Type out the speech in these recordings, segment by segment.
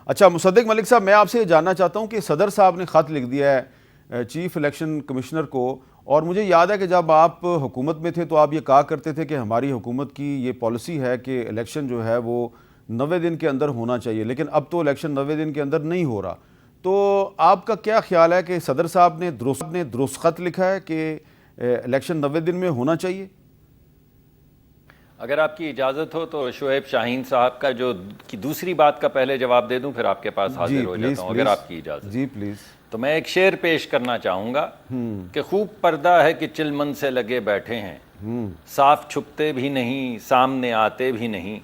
اچھا مصدق ملک صاحب، میں آپ سے یہ جاننا چاہتا ہوں کہ صدر صاحب نے خط لکھ دیا ہے چیف الیکشن کمشنر کو، اور مجھے یاد ہے کہ جب آپ حکومت میں تھے تو آپ یہ کہا کرتے تھے کہ ہماری حکومت کی یہ پالیسی ہے کہ الیکشن جو ہے وہ 90 دن کے اندر ہونا چاہیے، لیکن اب تو الیکشن 90 دن کے اندر نہیں ہو رہا. تو آپ کا کیا خیال ہے کہ صدر صاحب نے درست خط لکھا ہے کہ الیکشن 90 دن میں ہونا چاہیے؟ اگر آپ کی اجازت ہو تو شعیب شاہین صاحب کا جو دوسری بات کا پہلے جواب دے دوں، پھر آپ کے پاس حاضر ہو جاتا ہوں اگر آپ کی اجازت. جی پلیز. تو میں ایک شعر پیش کرنا چاہوں گا کہ خوب پردہ ہے کہ چلمن سے لگے بیٹھے ہیں، صاف چھپتے بھی نہیں سامنے آتے بھی نہیں.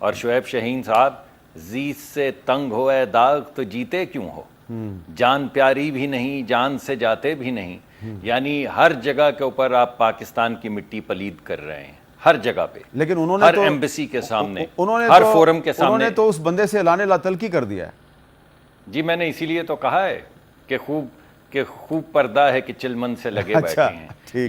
اور شعیب شاہین صاحب، زیست سے تنگ ہو اے داغ تو جیتے کیوں ہو، جان پیاری بھی نہیں جان سے جاتے بھی نہیں. یعنی ہر جگہ کے اوپر آپ پاکستان کی مٹی پلید کر رہے ہیں، ہر جگہ پہ، لیکن انہوں نے ہر تو ایمبیسی کے سامنے، ہر فورم کے سامنے. انہوں نے تو اس بندے سے اعلان لا تلقی کر دیا ہے. جی میں نے اسی لیے تو کہا ہے کہ خوب پردہ ہے کہ چلمن سے لگے بیٹھے ہیں.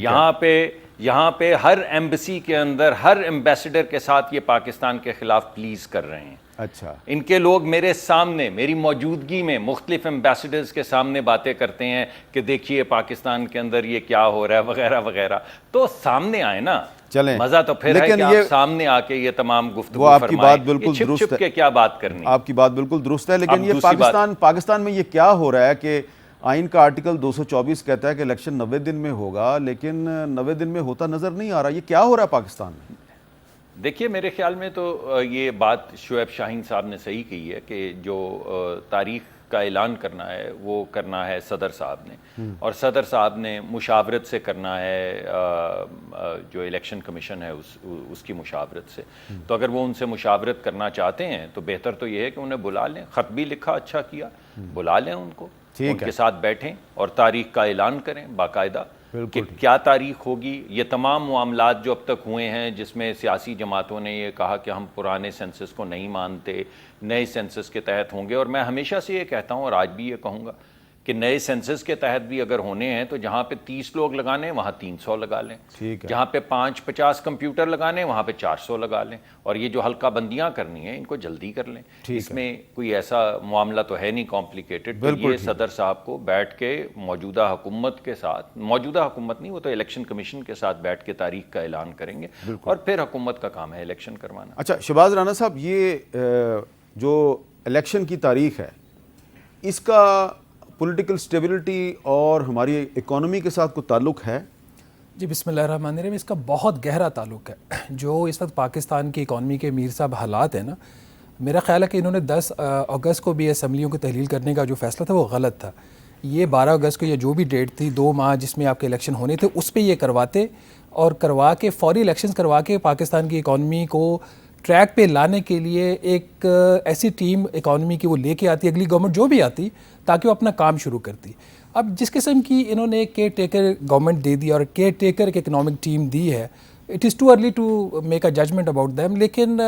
یہاں پہ ہر ایمبیسی کے اندر ہر ایمبیسڈر کے ساتھ یہ پاکستان کے خلاف پلیز کر رہے ہیں. اچھا، ان کے لوگ میرے سامنے، میری موجودگی میں مختلف ایمبیسڈرز کے سامنے باتیں کرتے ہیں کہ دیکھیے پاکستان کے اندر یہ کیا ہو رہا ہے وغیرہ وغیرہ. تو سامنے آئے نا، چلیں. مزہ تو پھر ہے کہ آپ سامنے آ کے یہ تمام گفتگو فرمائیں. چھپ چھپ کے کیا بات کرنی. آپ کی بات بالکل درست ہے، لیکن یہ پاکستان میں یہ کیا ہو رہا ہے کہ آئین کا آرٹیکل 224 کہتا ہے کہ الیکشن 90 دن میں ہوگا، لیکن 90 دن میں ہوتا نظر نہیں آ رہا. یہ کیا ہو رہا ہے پاکستان میں؟ دیکھیے میرے خیال میں تو یہ بات شعیب شاہین صاحب نے صحیح کہی ہے کہ جو تاریخ کا اعلان کرنا ہے وہ کرنا ہے صدر صاحب نے، اور صدر صاحب نے مشاورت سے کرنا ہے جو الیکشن کمیشن ہے اس کی مشاورت سے. تو اگر وہ ان سے مشاورت کرنا چاہتے ہیں تو بہتر تو یہ ہے کہ انہیں بلا لیں. خط بھی لکھا، اچھا کیا، بلا لیں ان کو، ان کے ساتھ بیٹھیں اور تاریخ کا اعلان کریں باقاعدہ کہ کیا تاریخ ہوگی. یہ تمام معاملات جو اب تک ہوئے ہیں جس میں سیاسی جماعتوں نے یہ کہا کہ ہم پرانے سینسس کو نہیں مانتے، نئے سینسس کے تحت ہوں گے. اور میں ہمیشہ سے یہ کہتا ہوں اور آج بھی یہ کہوں گا کہ نئے سینسس کے تحت بھی اگر ہونے ہیں تو جہاں پہ 30 لوگ لگانے وہاں 300 لگا لیں، جہاں پہ 50 کمپیوٹر لگانے وہاں پہ 400 لگا لیں. اور یہ جو حلقہ بندیاں کرنی ہیں ان کو جلدی کر لیں. اس میں کوئی ایسا معاملہ تو ہے نہیں کمپلیکیٹڈ. تو یہ صدر صاحب کو بیٹھ کے موجودہ حکومت کے ساتھ، موجودہ حکومت نہیں، وہ تو الیکشن کمیشن کے ساتھ بیٹھ کے تاریخ کا اعلان کریں گے اور پھر حکومت کا کام ہے الیکشن کروانا. اچھا شہباز رانا صاحب، یہ جو الیکشن کی تاریخ ہے اس کا پولیٹیکل سٹیبلٹی اور ہماری اکانومی کے ساتھ کوئی تعلق ہے؟ جی بسم اللہ الرحمن الرحیم. اس کا بہت گہرا تعلق ہے. جو اس وقت پاکستان کی اکانومی کے میر صاحب حالات ہیں نا، میرا خیال ہے کہ انہوں نے 10 اگست کو بھی اسمبلیوں کو تحلیل کرنے کا جو فیصلہ تھا وہ غلط تھا. یہ 12 اگست کو یہ جو بھی ڈیٹ تھی، 2 ماہ جس میں آپ کے الیکشن ہونے تھے، اس پہ یہ کرواتے اور کروا کے فوری الیکشنز کروا کے پاکستان کی اکانومی کو ٹریک پہ لانے کے لیے ایک ایسی ٹیم اکانومی کی وہ لے کے آتی، اگلی گورنمنٹ جو بھی آتی، تاکہ وہ اپنا کام شروع کرتی. اب جس قسم کی انہوں نے کیئر ٹیکر گورنمنٹ دے دی اور کیئر ٹیکر ایک اکنامک ٹیم دی ہے، it is too early to make a judgement about them. لیکن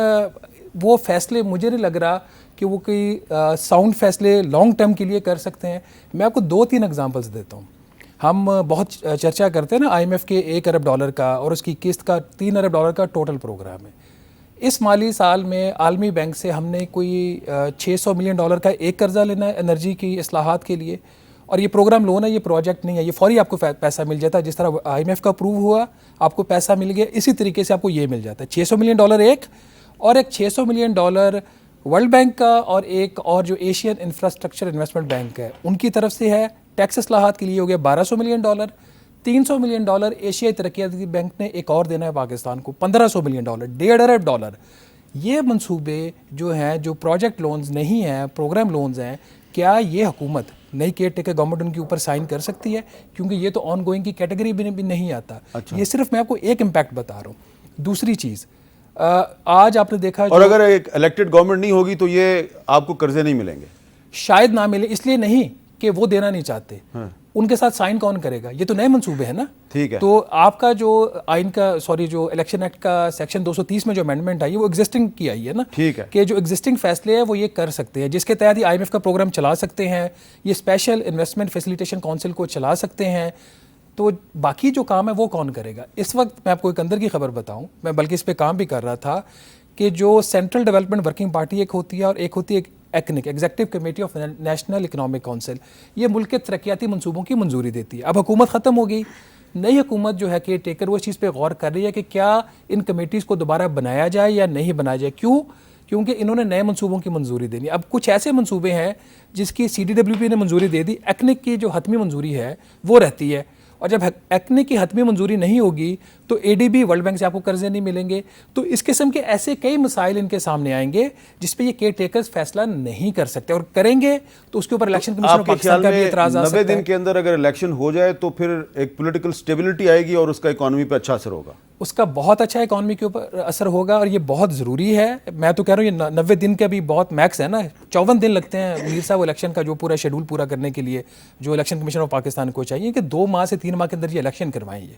وہ فیصلے مجھے نہیں لگ رہا کہ وہ کوئی ساؤنڈ فیصلے لانگ ٹرم کے لیے کر سکتے ہیں. میں آپ کو 2-3 ایگزامپلس دیتا ہوں. ہم بہت چرچا کرتے ہیں نا آئی ایم ایف کے $1 ارب کا اور اس کی قسط کا $3 ارب کا ٹوٹل پروگرام ہے. اس مالی سال میں عالمی بینک سے ہم نے کوئی $600 ملین کا ایک قرضہ لینا ہے انرجی کی اصلاحات کے لیے. اور یہ پروگرام لون ہے، یہ پروجیکٹ نہیں ہے، یہ فوری آپ کو پیسہ مل جاتا ہے. جس طرح آئی ایم ایف کا اپروو ہوا آپ کو پیسہ مل گیا، اسی طریقے سے آپ کو یہ مل جاتا ہے. $600 ملین ایک، اور ایک $600 ملین ورلڈ بینک کا، اور ایک اور جو ایشین انفراسٹرکچر انویسٹمنٹ بینک ہے ان کی طرف سے ہے. ٹیکس اصلاحات کے لیے ہو گیا $1200 ملین. $300 ملین ایشیائی ترقیاتی بینک نے ایک اور دینا ہے پاکستان کو، $1500 ملین، $1.5 ارب. یہ منصوبے جو ہیں، جو پروجیکٹ لونز نہیں ہیں، پروگرام لونز ہیں، کیا یہ حکومت نئی کیئر ٹیکر گورنمنٹ ان کے اوپر سائن کر سکتی ہے؟ کیونکہ یہ تو آن گوئنگ کی کیٹیگری بھی نہیں آتا. یہ صرف میں آپ کو ایک امپیکٹ بتا رہا ہوں. دوسری چیز، آج آپ نے دیکھا، اور اگر ایک الیکٹڈ گورنمنٹ نہیں ہوگی تو یہ آپ کو قرضے نہیں ملیں گے، شاید نہ ملے. اس لیے نہیں کہ وہ دینا نہیں چاہتے، ان کے ساتھ سائن کون کرے گا؟ یہ تو نئے منصوبے ہیں نا. ٹھیک ہے. تو آپ کا جو آئین کا جو الیکشن ایکٹ کا سیکشن 230 میں جو امینڈمنٹ آئی ہے وہ ایگزسٹنگ کی آئی ہے نا. ٹھیک ہے. کہ جو ایگزسٹنگ فیصلے ہیں وہ یہ کر سکتے ہیں، جس کے تحت آئی ایم ایف کا پروگرام چلا سکتے ہیں، یہ اسپیشل انویسٹمنٹ فیسیلیٹیشن کونسل کو چلا سکتے ہیں. تو باقی جو کام ہے وہ کون کرے گا؟ اس وقت میں آپ کو ایک اندر کی خبر بتاؤں، میں بلکہ اس پہ کام بھی کر رہا تھا، کہ جو سینٹرل ڈیولپمنٹ ورکنگ پارٹی ایک ہوتی ہے اور ایک ہوتی ہے ایکنک executive committee of national economic council, یہ ملک کے ترقیاتی منصوبوں کی منظوری دیتی ہے. اب حکومت ختم ہو گئی، نئی حکومت جو ہے کیئر ٹیکر وہ اس چیز پہ غور کر رہی ہے کہ کیا ان کمیٹیز کو دوبارہ بنایا جائے یا نہیں بنایا جائے. کیونکہ انہوں نے نئے منصوبوں کی منظوری دینی. اب کچھ ایسے منصوبے ہیں جس کی CDWP نے منظوری دے دی، ایکنک کی جو حتمی منظوری ہے وہ رہتی ہے، اور جب ایکنک کی حتمی منظوری نہیں ہوگی تو ADB ورلڈ بینک سے آپ کو قرضے نہیں ملیں گے. تو اس قسم کے ایسے کئی مسائل ان کے سامنے آئیں گے جس پہ یہ کیئر ٹیکرز فیصلہ نہیں کر سکتے، اور کریں گے تو اس کے اوپر الیکشن کمیشن آف پاکستان کا بھی اعتراض آ سکتا ہے. 90 دن کے اندر اگر الیکشن ہو جائے تو پھر ایک پولیٹیکل سٹیبلٹی آئے گی اور اس کا اکانومی پہ اچھا اثر ہوگا. اس کا بہت اچھا اکانومی کے اوپر اثر ہوگا، اور یہ بہت ضروری ہے. میں تو کہہ رہا ہوں یہ 90 دن کا بھی بہت میکس ہے نا. 54 دن لگتے ہیں میر صاحب الیکشن کا جو پورا شیڈول پورا کرنے کے لیے، جو الیکشن کمیشن آف پاکستان کو چاہیے کہ 2 ماہ سے 3 ماہ کے اندر یہ الیکشن کروائیں. یہ